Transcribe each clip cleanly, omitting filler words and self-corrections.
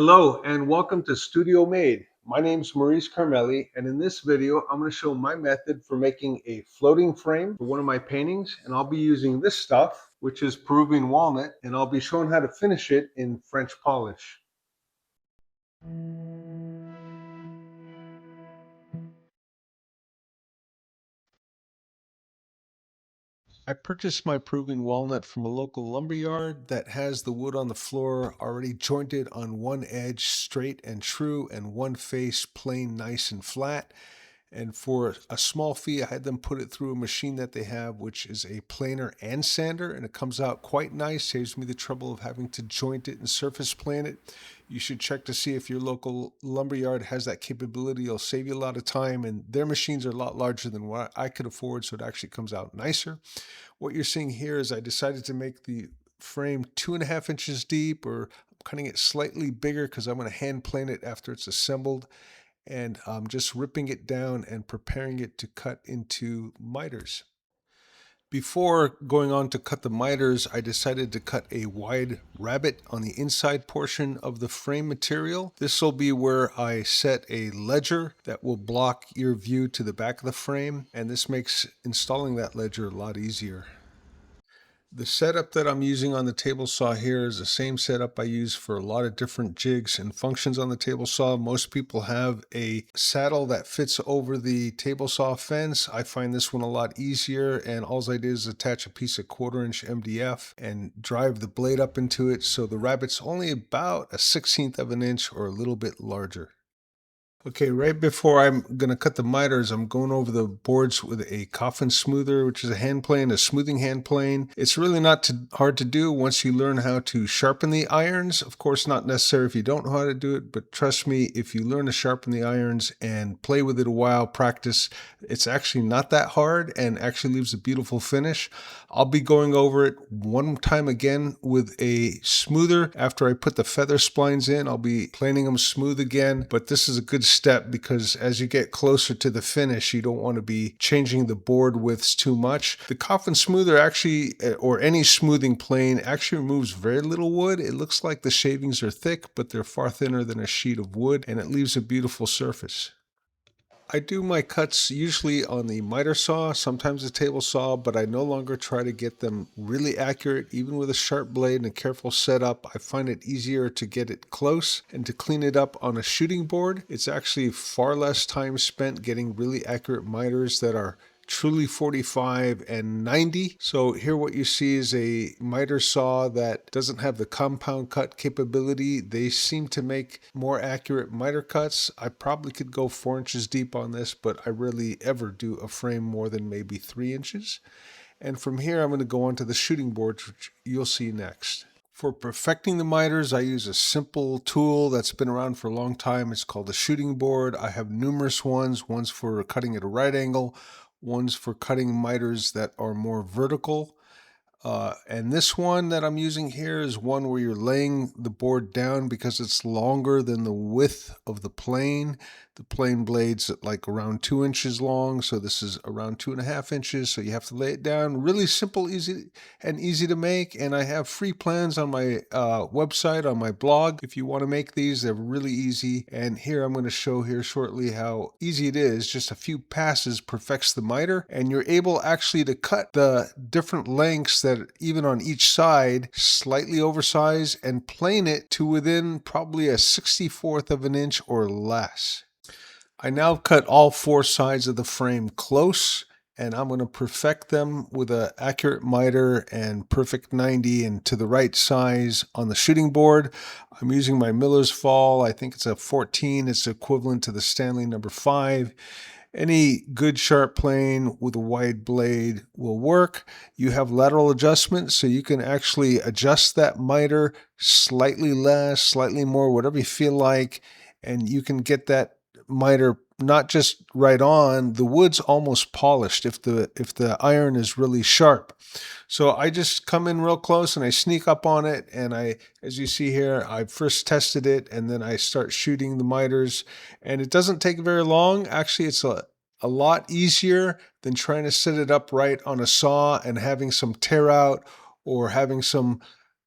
Hello and welcome to Studio Made. My name is Maurice Carmelli, and in this video I'm going to show my method for making a floating frame for one of my paintings, and I'll be using this stuff, which is Peruvian walnut, and I'll be showing how to finish it in French polish. I purchased my Peruvian walnut from a local lumber yard that has the wood on the floor already jointed on one edge straight and true and one face plain nice and flat. And for a small fee, I had them put it through a machine that they have, which is a planer and sander, and it comes out quite nice. Saves me the trouble of having to joint it and surface plane it. You should check to see if your local lumberyard has that capability. It'll save you a lot of time, and their machines are a lot larger than what I could afford, so it actually comes out nicer. What you're seeing here is I decided to make the frame 2.5 inches deep, or I'm cutting it slightly bigger because I'm going to hand plane it after it's assembled, and I'm just ripping it down and preparing it to cut into miters. Before going on to cut the miters, I decided to cut a wide rabbet on the inside portion of the frame material. This will be where I set a ledger that will block your view to the back of the frame, and this makes installing that ledger a lot easier. The setup that I'm using on the table saw here is the same setup I use for a lot of different jigs and functions on the table saw. Most people have a saddle that fits over the table saw fence. I find this one a lot easier, and all I did is attach a piece of 1/4 inch MDF and drive the blade up into it, so the rabbet's only about a 1/16 of an inch or a little bit larger. Okay, right before I'm going to cut the miters, I'm going over the boards with a coffin smoother, which is a hand plane, a smoothing hand plane. It's really not too hard to do once you learn how to sharpen the irons. Of course, not necessary if you don't know how to do it, but trust me, if you learn to sharpen the irons and play with it a while, practice, it's actually not that hard and actually leaves a beautiful finish. I'll be going over it one time again with a smoother. After I put the feather splines in, I'll be planing them smooth again, but this is a good step because as you get closer to the finish, you don't want to be changing the board widths too much. The coffin smoother actually, or any smoothing plane, actually removes very little wood. It looks like the shavings are thick, but they're far thinner than a sheet of wood, and it leaves a beautiful surface. I do my cuts usually on the miter saw, sometimes the table saw, but I no longer try to get them really accurate. Even with a sharp blade and a careful setup, I find it easier to get it close and to clean it up on a shooting board. It's actually far less time spent getting really accurate miters that are truly 45 and 90. So here what you see is a miter saw that doesn't have the compound cut capability. They seem to make more accurate miter cuts. I probably could go 4 inches deep on this, but I rarely ever do a frame more than maybe 3 inches. And from here I'm going to go on to the shooting boards, which you'll see next. For perfecting the miters, I use a simple tool that's been around for a long time. It's called a shooting board. I have numerous ones for cutting at a right angle, ones for cutting miters that are more vertical. And this one that I'm using here is one where you're laying the board down because it's longer than the width of the plane. The plane blade's like around 2 inches long, so this is around 2.5 inches, so you have to lay it down. Really simple, easy to make, and I have free plans on my website, on my blog. If you want to make these, they're really easy, and here I'm going to show here shortly how easy it is. Just a few passes perfects the miter, and you're able actually to cut the different lengths that even on each side, slightly oversized, and plane it to within probably a 1/64 of an inch or less. I now cut all 4 sides of the frame close, and I'm going to perfect them with an accurate miter and perfect 90 and to the right size on the shooting board. I'm using my Miller's Fall. I think it's a 14. It's equivalent to the Stanley number 5. Any good sharp plane with a wide blade will work. You have lateral adjustment, so you can actually adjust that miter slightly less, slightly more, whatever you feel like, and you can get that miter not just right on. The wood's almost polished if the iron is really sharp. So I just come in real close and I sneak up on it, and as you see here, I first tested it and then I start shooting the miters, and it doesn't take very long. Actually, it's a lot easier than trying to set it up right on a saw and having some tear out or having some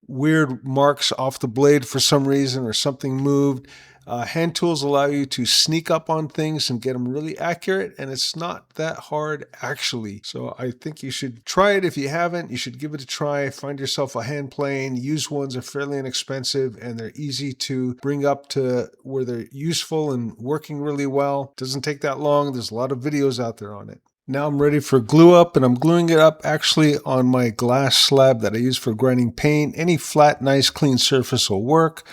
weird marks off the blade for some reason or something moved. Hand tools allow you to sneak up on things and get them really accurate, and it's not that hard actually. So I think you should try it. If you haven't, you should give it a try. Find yourself a hand plane. Used ones are fairly inexpensive and they're easy to bring up to where they're useful and working really well. Doesn't take that long. There's a lot of videos out there on it. Now I'm ready for glue up, and I'm gluing it up actually on my glass slab that I use for grinding paint. Any flat, nice, clean surface will work.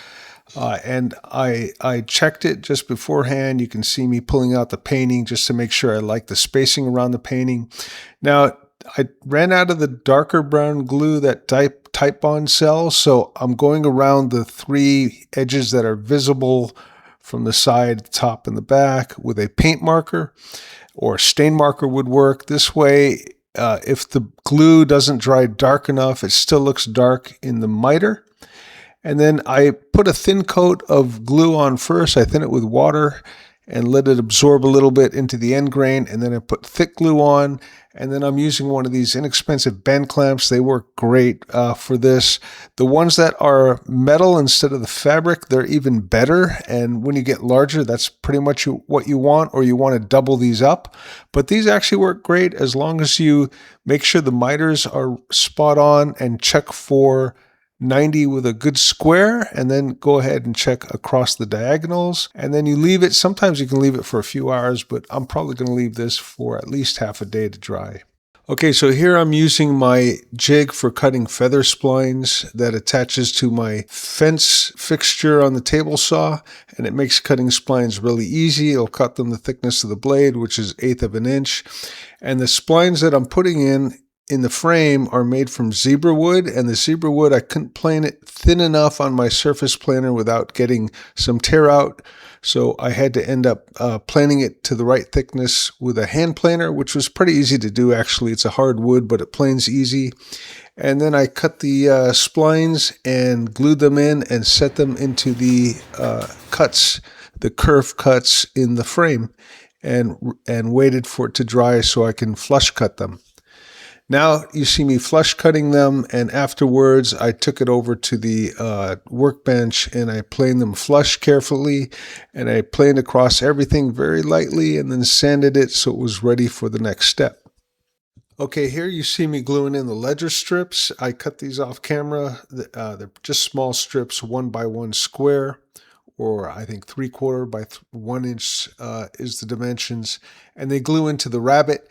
And I checked it just beforehand. You can see me pulling out the painting just to make sure I like the spacing around the painting. Now, I ran out of the darker brown glue that Type Bond sells, so I'm going around the 3 edges that are visible from the side, the top, and the back with a paint marker, or a stain marker would work. This way, if the glue doesn't dry dark enough, it still looks dark in the miter. And then I put a thin coat of glue on first. I thin it with water and let it absorb a little bit into the end grain. And then I put thick glue on. And then I'm using one of these inexpensive bend clamps. They work great for this. The ones that are metal instead of the fabric, they're even better. And when you get larger, that's pretty much what you want, or you want to double these up. But these actually work great as long as you make sure the miters are spot on and check for 90 with a good square, and then go ahead and check across the diagonals, and then you leave it. Sometimes you can leave it for a few hours, but I'm probably going to leave this for at least half a day to dry. Okay, so here I'm using my jig for cutting feather splines that attaches to my fence fixture on the table saw, and it makes cutting splines really easy. It'll cut them the thickness of the blade, which is 1/8 of an inch. And the splines that I'm putting in the frame are made from zebra wood, and the zebra wood, I couldn't plane it thin enough on my surface planer without getting some tear out. So I had to end up planing it to the right thickness with a hand planer, which was pretty easy to do actually. It's a hard wood, but it planes easy. And then I cut the splines and glued them in and set them into the cuts, the kerf cuts in the frame, and waited for it to dry so I can flush cut them. Now you see me flush cutting them, and afterwards I took it over to the workbench and I planed them flush carefully, and I planed across everything very lightly and then sanded it so it was ready for the next step. Okay, here you see me gluing in the ledger strips. I cut these off camera. They're just small strips, 1 by 1 square, or I think 3/4 by 1 inch is the dimensions, and they glue into the rabbet.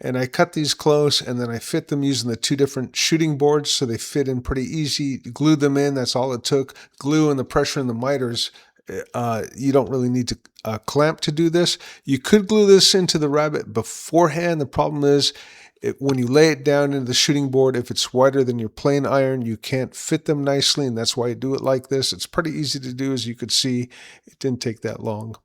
And I cut these close, and then I fit them using the 2 different shooting boards so they fit in pretty easy. Glued them in, that's all it took. Glue and the pressure in the miters, you don't really need to clamp to do this. You could glue this into the rabbet beforehand. The problem is when you lay it down into the shooting board, if it's wider than your plane iron, you can't fit them nicely, and that's why you do it like this. It's pretty easy to do, as you could see. It didn't take that long.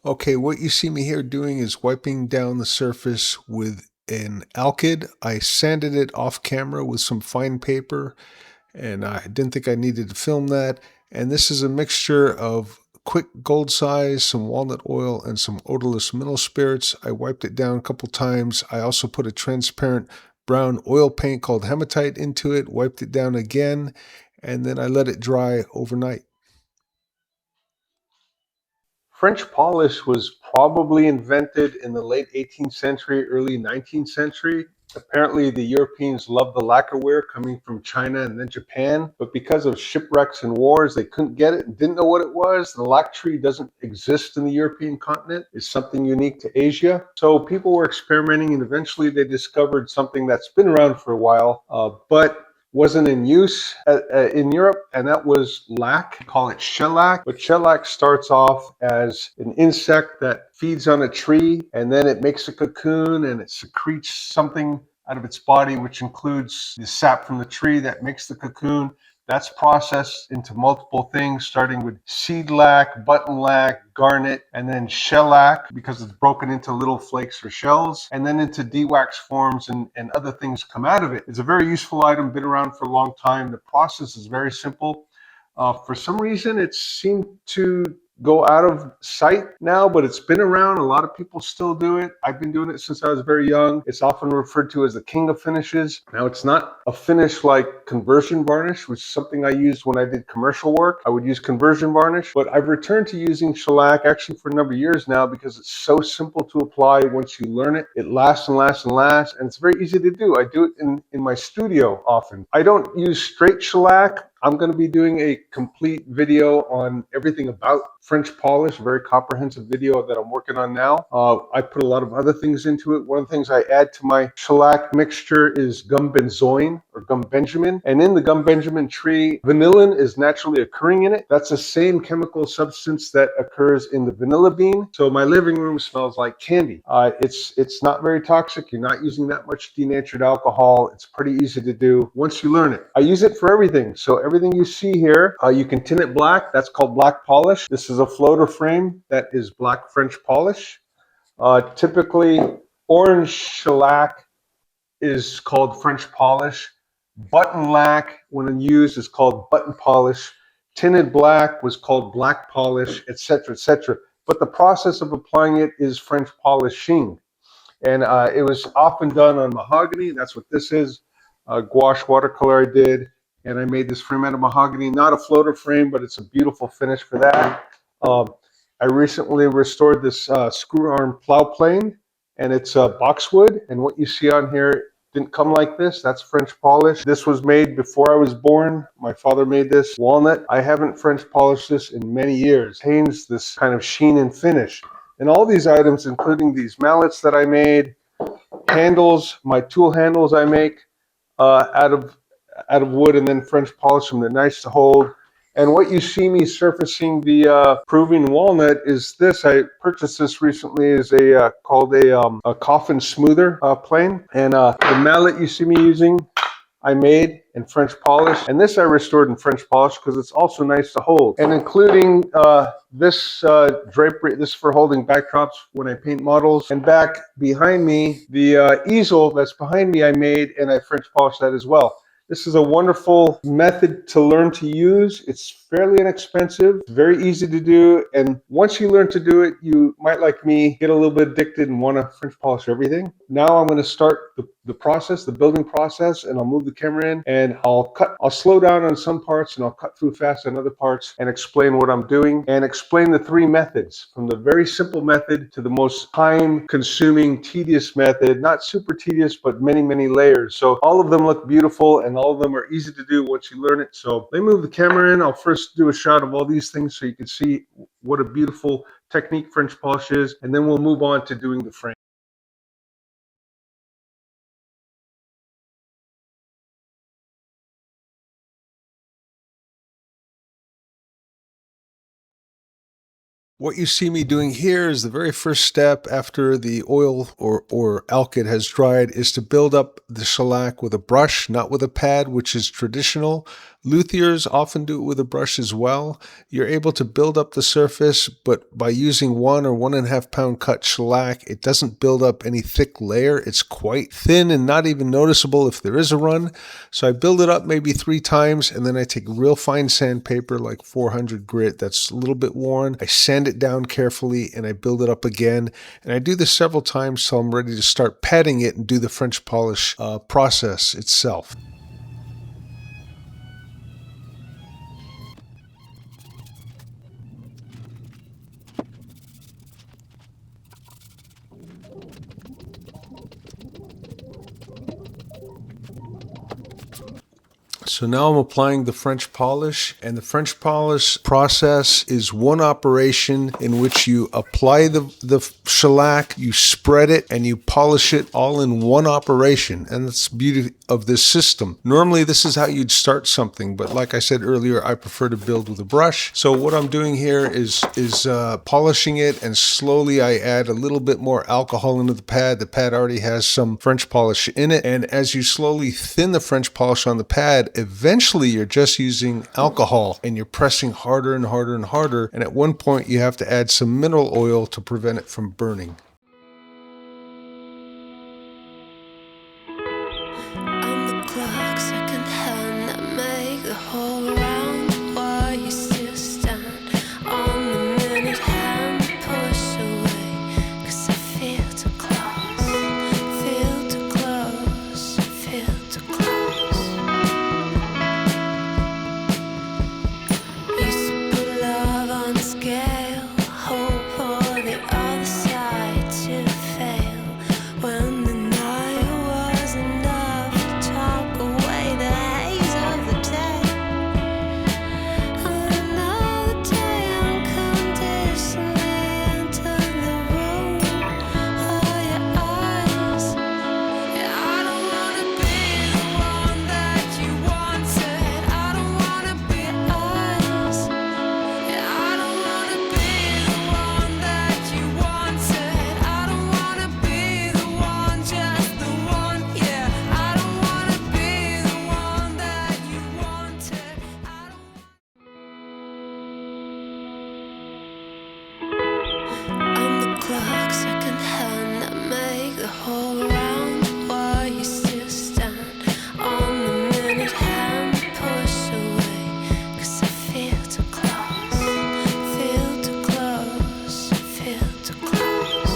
Okay, what you see me here doing is wiping down the surface with an alkyd. I sanded it off camera with some fine paper, and I didn't think I needed to film that. And this is a mixture of quick gold size, some walnut oil, and some odorless mineral spirits. I wiped it down a couple times. I also put a transparent brown oil paint called hematite into it, wiped it down again, and then I let it dry overnight. French polish was probably invented in the late 18th century, early 19th century. Apparently, the Europeans loved the lacquerware coming from China and then Japan, but because of shipwrecks and wars, they couldn't get it and didn't know what it was. The lac tree doesn't exist in the European continent. It's something unique to Asia. So people were experimenting, and eventually they discovered something that's been around for a while, but wasn't in use in Europe, and that was lac. We call it shellac, but shellac starts off as an insect that feeds on a tree, and then it makes a cocoon and it secretes something out of its body, which includes the sap from the tree that makes the cocoon. That's processed into multiple things, starting with seed lac, button lac, garnet, and then shellac, because it's broken into little flakes or shells, and then into de-wax forms, and other things come out of it. It's a very useful item, been around for a long time. The process is very simple. For some reason, it seemed to go out of sight now, but it's been around. A lot of people still do it. I've been doing it since I was very young. It's often referred to as the king of finishes. Now, it's not a finish like conversion varnish, which is something I used when I did commercial work. I would use conversion varnish, but I've returned to using shellac actually for a number of years now because it's so simple to apply once you learn it. It lasts and lasts and lasts, and it's very easy to do. I do it in my studio often. I don't use straight shellac. I'm going to be doing a complete video on everything about French polish, a very comprehensive video that I'm working on now. I put a lot of other things into it. One of the things I add to my shellac mixture is gum benzoin or gum benjamin. And in the gum benjamin tree, vanillin is naturally occurring in it. That's the same chemical substance that occurs in the vanilla bean. So my living room smells like candy. It's not very toxic. You're not using that much denatured alcohol. It's pretty easy to do once you learn it. I use it for everything. So everything you see here, you can tint it black. That's called black polish. This is a floater frame that is black French polish. Typically, orange shellac is called French polish. Button lac, when used, is called button polish. Tinted black was called black polish, etc., etc. But the process of applying it is French polishing. And it was often done on mahogany. That's what this is. Gouache watercolor I did. And I made this frame out of mahogany. Not a floater frame, but it's a beautiful finish for that. I recently restored this screw arm plow plane, and it's boxwood. And what you see on here didn't come like this. That's French polish. This was made before I was born. My father made this walnut. I haven't French polished this in many years. It retains this kind of sheen and finish. And all these items, including these mallets that I made, handles, my tool handles I make out of wood and then French polish them. They're nice to hold. And what you see me surfacing the Peruvian walnut is this. I purchased this recently as called a coffin smoother plane. And the mallet you see me using, I made in French polish, and this I restored in French polish because it's also nice to hold. And including this drapery, this for holding backdrops when I paint models. And back behind me, the easel that's behind me I made, and I French polished that as well. This is a wonderful method to learn to use. It's fairly inexpensive, very easy to do, and once you learn to do it, you might, like me, get a little bit addicted and want to French polish everything. Now I'm going to start the process, the building process, and I'll move the camera in, and I'll slow down on some parts, and I'll cut through fast on other parts, and explain what I'm doing, and explain the three methods, from the very simple method to the most time-consuming, tedious method. Not super tedious, but many, many layers. So all of them look beautiful, and all of them are easy to do once you learn it. So let me move the camera in. I'll first do a shot of all these things so you can see what a beautiful technique French polish is, and then we'll move on to doing the frame. What you see me doing here is the very first step after the oil or alkyd has dried is to build up the shellac with a brush, not with a pad, which is traditional. Luthiers often do it with a brush as well. You're able to build up the surface, but by using 1 or 1.5 pound cut shellac, it doesn't build up any thick layer. It's quite thin and not even noticeable if there is a run. So I build it up maybe 3 times, and then I take real fine sandpaper, like 400 grit, that's a little bit worn. I sand it down carefully, and I build it up again. And I do this several times till I'm ready to start patting it and do the French polish process itself. So now I'm applying the French polish, and the French polish process is one operation in which you apply the shellac, you spread it, and you polish it all in one operation. And that's the beauty of this system. Normally this is how you'd start something, but like I said earlier, I prefer to build with a brush. So what I'm doing here is polishing it, and slowly I add a little bit more alcohol into the pad. The pad already has some French polish in it, and as you slowly thin the French polish on the pad, eventually you're just using alcohol and you're pressing harder and harder and harder, and at one point you have to add some mineral oil to prevent it from burning. On the clock, second hand, I make the whole round. Why you still stand on the filter close. Used to put love on scale, hope for the other side to fail. When the night was enough to talk away the haze of the day. On another day, unconditionally enter the room of your eyes. Yeah, I don't wanna be the one that you wanted. I don't wanna be us. Yeah, I don't wanna be the one that you wanted. I don't wanna be the one, just the one. Yeah, I don't wanna be the one that you wanted. I'm the clock, second hand, that make the whole round. While you still stand on the minute hand, push away, 'cause I feel too close, feel too close, feel too close.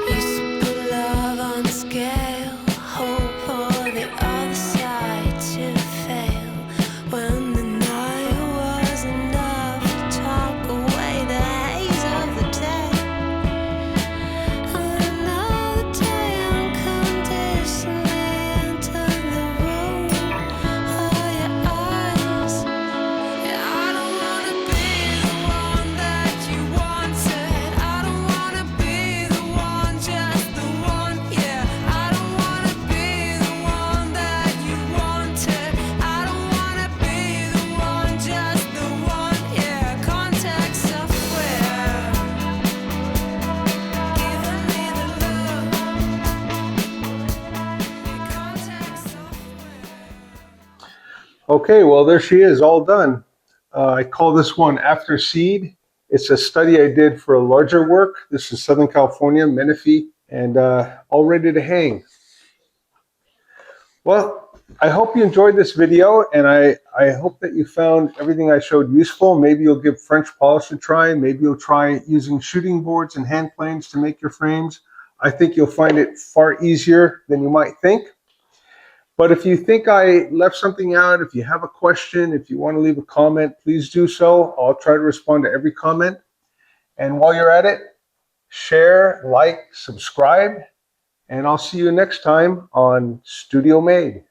Used to put love on scale, hope for the other side to fail. When the night was enough to talk away the haze of the day. On another day, unconditionally enter the room of your eyes. Yeah, I don't wanna be the one that you wanted. I don't wanna be the one, just the one. Yeah, I don't wanna be the one that you wanted. I don't wanna be the one, just the one. Yeah, contact software, giving me the look. Contact software. Okay, well, there she is, all done. I call this one After Seed. It's a study I did for a larger work. This is Southern California, Menifee, and all ready to hang. Well, I hope you enjoyed this video, and I hope that you found everything I showed useful. Maybe you'll give French polish a try. Maybe you'll try using shooting boards and hand planes to make your frames. I think you'll find it far easier than you might think. But if you think I left something out, if you have a question, if you want to leave a comment, please do so. I'll try to respond to every comment. And while you're at it, share, like, subscribe, and I'll see you next time on Studio Made.